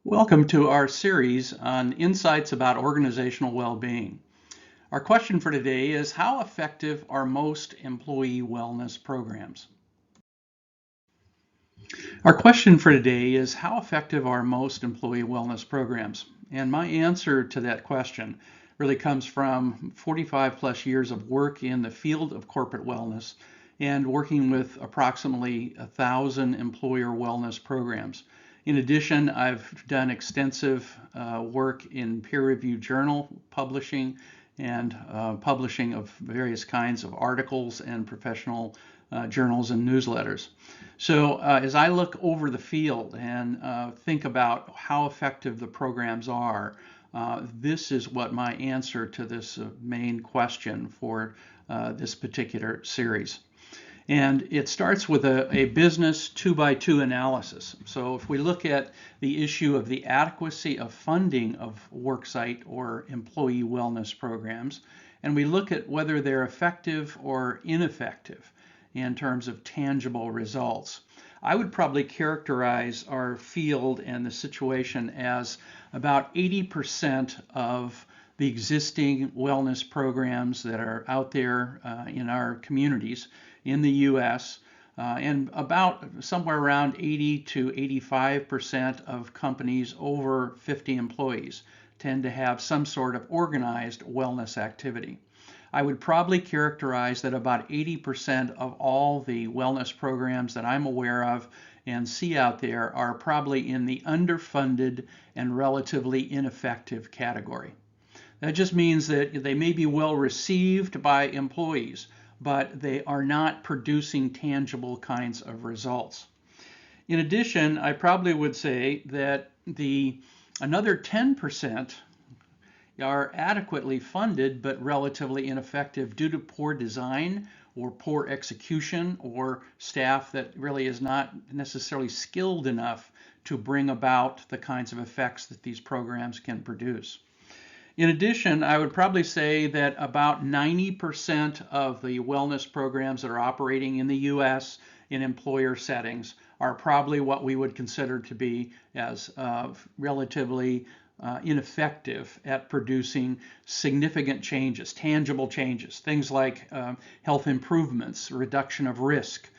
Welcome to our series on insights about organizational well-being. Our question for today is, how effective are most employee wellness programs? Our question for today is, how effective are most employee wellness programs? And my answer to that question really comes from 45 plus years of work in the field of corporate wellness and working with approximately 1,000 employer wellness programs. In addition, I've done extensive work in peer-reviewed journal publishing and publishing of various kinds of articles and professional journals and newsletters. So as I look over the field and think about how effective the programs are, this is what my answer to this main question for this particular series. And it starts with a business 2x2 analysis. So if we look at the issue of the adequacy of funding of worksite or employee wellness programs, and we look at whether they're effective or ineffective in terms of tangible results, I would probably characterize our field and the situation as about 80% of the existing wellness programs that are out there in our communities in the U.S. And about somewhere around 80 to 85% of companies over 50 employees tend to have some sort of organized wellness activity. I would probably characterize that about 80% of all the wellness programs that I'm aware of and see out there are probably in the underfunded and relatively ineffective category. That just means that they may be well received by employees, but they are not producing tangible kinds of results. In addition, I probably would say that another 10% are adequately funded but relatively ineffective due to poor design or poor execution or staff that really is not necessarily skilled enough to bring about the kinds of effects that these programs can produce. In addition, I would probably say that about 90% of the wellness programs that are operating in the U.S. in employer settings are probably what we would consider to be as relatively ineffective at producing significant changes, tangible changes, things like health improvements, reduction of risk,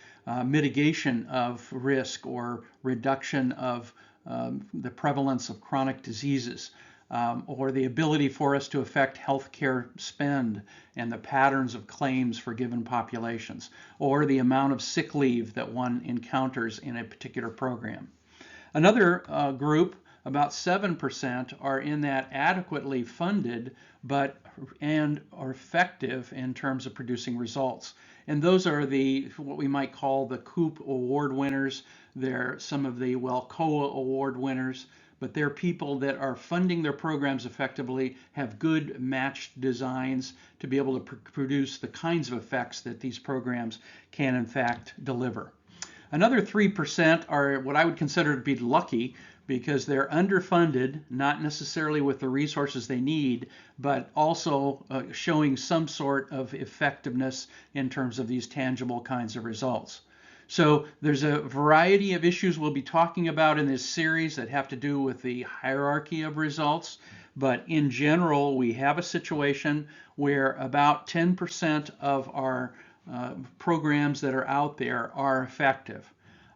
mitigation of risk, or reduction of the prevalence of chronic diseases. Or the ability for us to affect healthcare spend and the patterns of claims for given populations, or the amount of sick leave that one encounters in a particular program. Another group, about 7%, are in that adequately funded and are effective in terms of producing results. And those are what we might call the COOP award winners. They're some of the WellCOA award winners, but they're people that are funding their programs effectively, have good matched designs to be able to produce the kinds of effects that these programs can in fact deliver. Another 3% are what I would consider to be lucky because they're underfunded, not necessarily with the resources they need, but also showing some sort of effectiveness in terms of these tangible kinds of results. So there's a variety of issues we'll be talking about in this series that have to do with the hierarchy of results. But in general, we have a situation where about 10% of our programs that are out there are effective.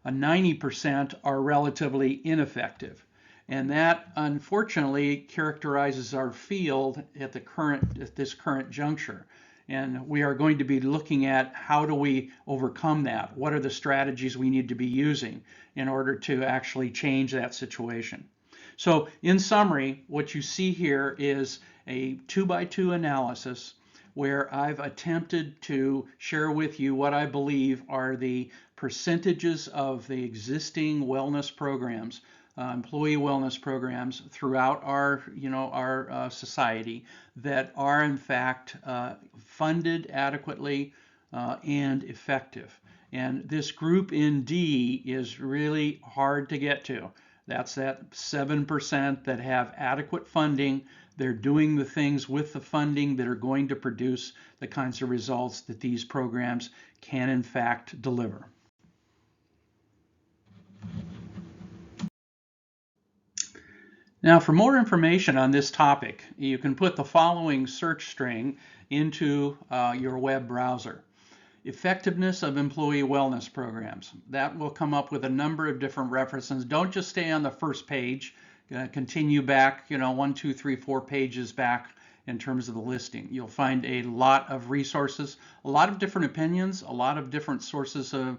90% are relatively ineffective. And that, unfortunately, characterizes our field at this current juncture. And we are going to be looking at how do we overcome that? What are the strategies we need to be using in order to actually change that situation? So in summary, what you see here is a 2x2 analysis where I've attempted to share with you what I believe are the percentages of the existing wellness programs, employee wellness programs throughout our society that are in fact funded adequately and effective. And this group in D is really hard to get to. That's that 7% that have adequate funding. They're doing the things with the funding that are going to produce the kinds of results that these programs can in fact deliver. Now, for more information on this topic, you can put the following search string into your web browser. Effectiveness of employee wellness programs. That will come up with a number of different references. Don't just stay on the first page. Continue back, 1, 2, 3, 4 pages back in terms of the listing. You'll find a lot of resources, a lot of different opinions, a lot of different sources of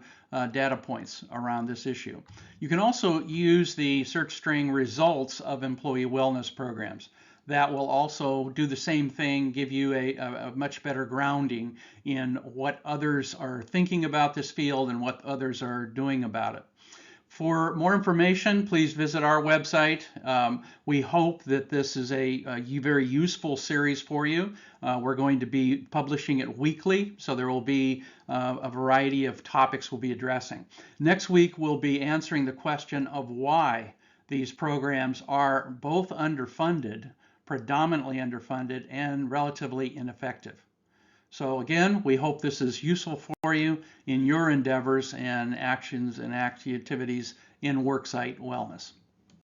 data points around this issue. You can also use the search string results of employee wellness programs. That will also do the same thing, give you a much better grounding in what others are thinking about this field and what others are doing about it. For more information, please visit our website. We hope that this is a very useful series for you. We're going to be publishing it weekly, so there will be a variety of topics we'll be addressing. Next week, we'll be answering the question of why these programs are both underfunded, predominantly underfunded, and relatively ineffective. So again, we hope this is useful for you in your endeavors and actions and activities in worksite wellness.